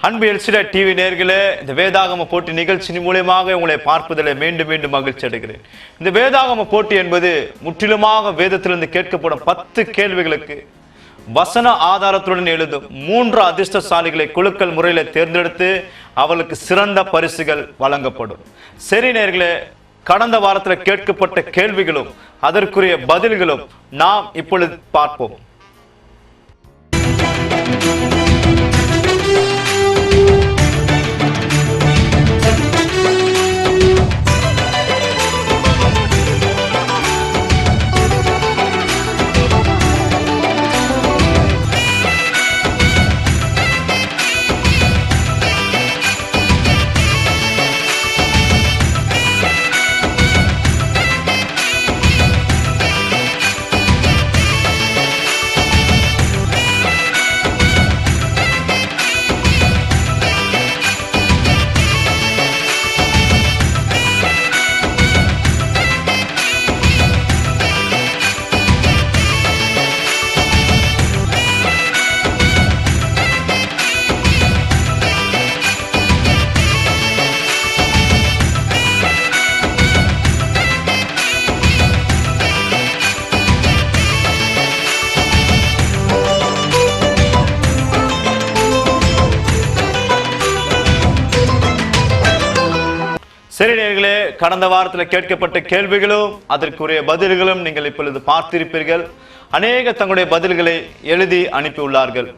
அன்பு எல்சிடா டிவி நேயர்களே, இந்த வேதாகம போட்டி நிகழ்ச்சி மூலமாக உங்களை பார்ப்பதில் மீண்டும் மீண்டும் மகிழ்ச்சி அடைகிறேன். இந்த வேதாகம போட்டி என்பது முற்றிலுமாக வேதத்திலிருந்து கேட்கப்படும் 10 கேள்விகளுக்கு வசன ஆதாரத்துடன் எழுதும் 3 அதிர்ஷ்டசாலிகளை குலுக்கல் முறையில் தேர்ந்தெடுத்து அவளுக்கு சிறந்த பரிசுகள் வழங்கப்படும். சரி நேயர்களே, கடந்த வாரத்தில் கேட்கப்பட்ட கேள்விகளும் அதற்குரிய பதில்களும் நாம் இப்பொழுது பார்ப்போம். சரி நேயர்களே, கடந்த வாரத்தில் கேட்கப்பட்ட கேள்விகளும் அதற்குரிய பதில்களும் நீங்கள் இப்பொழுது பார்த்திருப்பீர்கள். அநேக தங்களுடைய பதில்களை எழுதி அனுப்பியுள்ளார்கள்.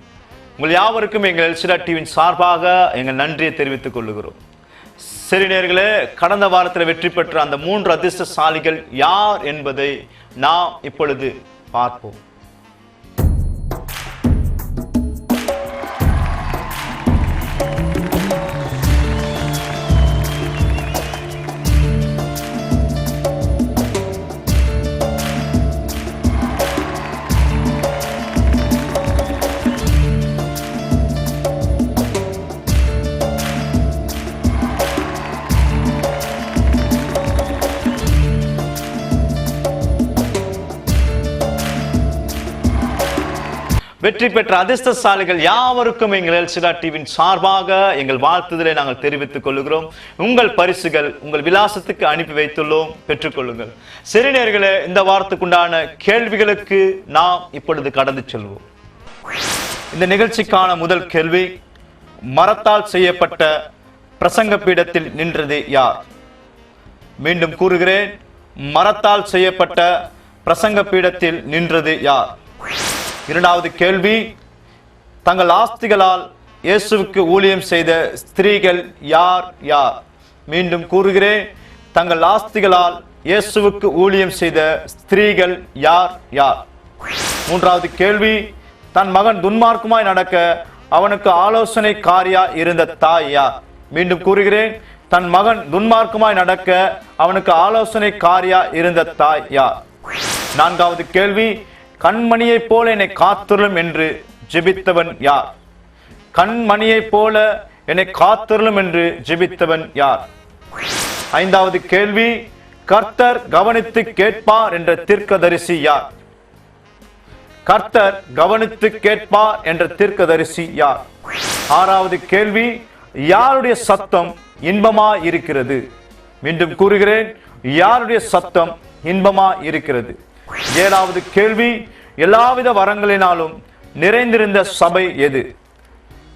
உங்கள் யாவருக்கும் எங்கள் எல்சிடா டிவியின் சார்பாக எங்கள் நன்றியை தெரிவித்துக் கொள்ளுகிறோம். சரி நேயர்களே, கடந்த வாரத்தில் வெற்றி பெற்ற அந்த 3 அதிர்ஷ்டசாலிகள் யார் என்பதை நாம் இப்பொழுது பார்ப்போம். வெற்றி பெற்ற அதிர்ஷ்டசாலிகள் யாவருக்கும் எங்கள் எல்சிடா டிவியின் சார்பாக எங்கள் வாழ்த்துதலை நாங்கள் தெரிவித்துக் கொள்கிறோம். உங்கள் பரிசுகள் உங்கள் விலாசத்துக்கு அனுப்பி வைத்துள்ளோம், பெற்றுக்கொள்ளுங்கள். சரி நேயர்களே, இந்த வாரத்துக்குண்டான கேள்விகளுக்கு நாம் இப்பொழுது கடந்து செல்வோம். இந்த நிகழ்ச்சிக்கான முதல் கேள்வி, மரத்தால் செய்யப்பட்ட பிரசங்க பீடத்தில் நின்றது யார்? மீண்டும் கூறுகிறேன், மரத்தால் செய்யப்பட்ட பிரசங்க பீடத்தில் நின்றது யார்? இரண்டாவது கேள்வி, தங்கள் ஆஸ்திகளால் இயேசுவுக்கு ஊழியம் செய்த ஸ்திரீகள் யார் யார்? மீண்டும் கூறுகிறேன், தங்கள் ஆஸ்திகளால் இயேசுவுக்கு ஊழியம் செய்த ஸ்திரீகள் யார் யார்? மூன்றாவது கேள்வி, தன் மகன் துன்மார்க்கமாய் நடக்க அவனுக்கு ஆலோசனைக்காரியா இருந்த தாய் யார்? மீண்டும் கூறுகிறேன், தன் மகன் துன்மார்க்கமாய் நடக்க அவனுக்கு ஆலோசனைக்காரியா இருந்த தாய் யார்? நான்காவது கேள்வி, கண்மணியை போல என்னை காத்துள்ளும் என்று ஜெபித்தவன் யார்? கண்மணியை போல என்னை காத்துள்ளும் என்று ஜெபித்தவன் யார்? ஐந்தாவது கேள்வி, கர்த்தர் கவனித்து கேட்பார் என்ற தீர்க்கதரிசி யார்? கர்த்தர் கவனித்து கேட்பார் என்ற தீர்க்கதரிசி யார்? ஆறாவது கேள்வி, யாருடைய சத்தம் இன்பமா இருக்கிறது? மீண்டும் கூறுகிறேன், யாருடைய சத்தம் இன்பமா இருக்கிறது? ஏழாவது கேள்வி, எல்லாவித வரங்களினாலும் நிறைந்திருந்த சபை எது?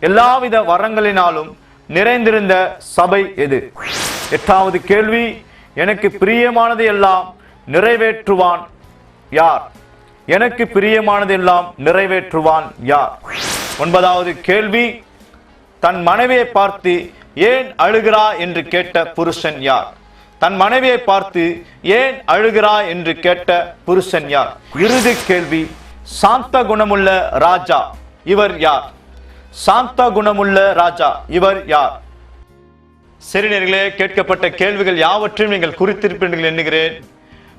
எல்லாவித வரங்களினாலும் நிறைந்திருந்த சபை எது? எட்டாவது கேள்வி, எனக்கு பிரியமானது எல்லாம் நிறைவேற்றுவான் யார்? எனக்கு பிரியமானது எல்லாம் நிறைவேற்றுவான் யார்? ஒன்பதாவது கேள்வி, தன் மனைவியை பார்த்து ஏன் அழுகிறாய் என்று கேட்ட புருஷன் யார்? தன் மனைவியை பார்த்து ஏன் அழுகிறாய் என்று கேட்ட புருஷன் யார்? இறுதி கேள்வி, சாந்த குணமுள்ள ராஜா இவர் யார்? சாந்த குணமுள்ள ராஜா இவர் யார்? சரி நேயர்களே, கேட்கப்பட்ட கேள்விகள் யாவற்றையும் நீங்கள் குறித்திருப்பீர்கள் என்கிறேன்.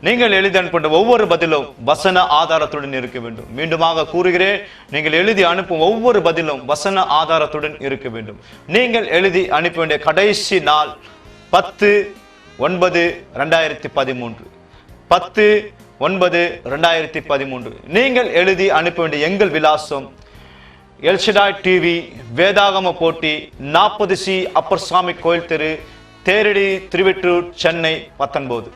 நீங்கள் எழுதி அனுப்புகின்ற ஒவ்வொரு பதிலும் வசன ஆதாரத்துடன் இருக்க வேண்டும். மீண்டுமாக கூறுகிறேன், நீங்கள் எழுதி அனுப்பும் ஒவ்வொரு பதிலும் வசன ஆதாரத்துடன் இருக்க வேண்டும். நீங்கள் எழுதி அனுப்ப வேண்டிய கடைசி நாள் 10/9/2013. 10/9/2013. நீங்கள் எழுதி அனுப்ப வேண்டிய எங்கள் விலாசம் எல்ஷடாய் டிவி வேதாகம போட்டி 40C அப்பர் சாமி கோயில் தெரு, தேரடி, திருவெற்றூர், சென்னை 19.